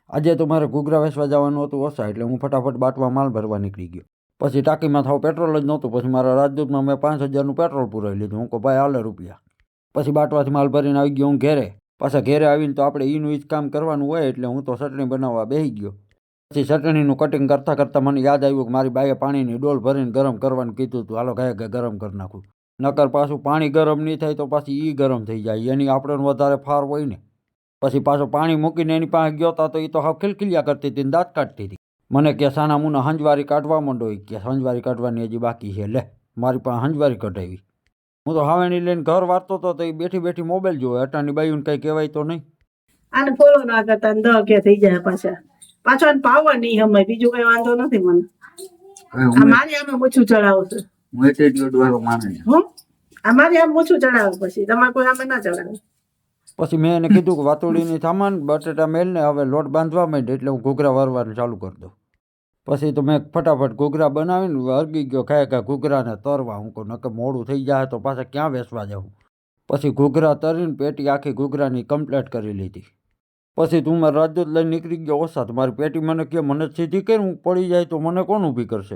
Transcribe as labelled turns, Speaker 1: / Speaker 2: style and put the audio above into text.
Speaker 1: આજે તો મારે ઘૂઘરા વેચવા જવાનું હતું ઓછા, એટલે હું ફટાફટ બાટવા માલ ભરવા નીકળી ગયો. પછી ટાંકીમાં થાવ પેટ્રોલ જ નહોતું. પછી મારા રાજદૂતમાં મેં 5000નું પેટ્રોલ પુરાવી લીધું. હું કહું ભાઈ હાલે રૂપિયા. પછી બાટવાથી માલ ભરીને આવી ગયો હું ઘેરે. પાછા ઘેરે આવીને તો આપણે ઈનું ઈ જ કામ કરવાનું હોય, એટલે હું તો ચટણી બનાવવા બેસી ગયો. પછી ચટણીનું કટિંગ કરતાં કરતાં મને યાદ આવ્યું કે મારી બાઈએ પાણીની ડોલ ભરીને ગરમ કરવાનું કીધું હતું. હાલો ગાય ગરમ કરી નાખું. નકર પાછું પાણી ગરમ નહીં થાય તો પાછી ઈ ગરમ થઈ જાય, એની આપણને વધારે ફાર હોય ને. પછી પાછો પાણી મૂકીને એની પાસે ગયો તા તો એ તો હાવ ખિલખિલિયા કરતી હતી ને દાંત કાઢતી હતી. મને કે સાના મુના હંજવારી કાઢવા માંડો, કે હંજવારી કાઢવાની હજી બાકી છે. લે મારી પાસે હંજવારી કઢાવી. હું તો હાવેણી લઈને ઘર વારતો હતો તો એ બેઠી બેઠી મોબાઈલ જોવે. અટાની બાઈઓને કંઈ કહેવાય તો નહીં.
Speaker 2: આને ફોલો ના કરતા ને દહ કે થઈ જાય પાછો આને પાવર નહીં હમે, બીજું કઈ વાંધો નથી મને. મારી આમે ઓછું ચડાવો છે
Speaker 1: હું એટીટ્યુડ વાળો માણસ.
Speaker 2: અમારી આમ ઓછું ચડાવો, પછી તમારે કોઈ આમે ના ચડાવે.
Speaker 1: પછી મેં એને કીધું કે વાતોડીની સામાન બટેટા મેલને હવે લોટ બાંધવા માંડ, એટલે હું ઘૂઘરા વરવાનું ચાલુ કરી દઉં. પછી તો મેં ફટાફટ ઘૂઘરા બનાવીને અરગી ગયો ખાય ઘૂઘરાને તરવા. હું કહું નકર મોડું થઈ જાય તો પાછા ક્યાં વેચવા જાઉં. પછી ઘૂઘરા તરીને પેટી આખી ઘૂઘરાની કમ્પ્લીટ કરી લીધી. પછી તું મારા રાજદૂત લઈને નીકળી ગયો ઓછા. તો મારી પેટી મને કે મને સીધી કરી, હું પડી જાય તો મને કોણ ઊભી કરશે.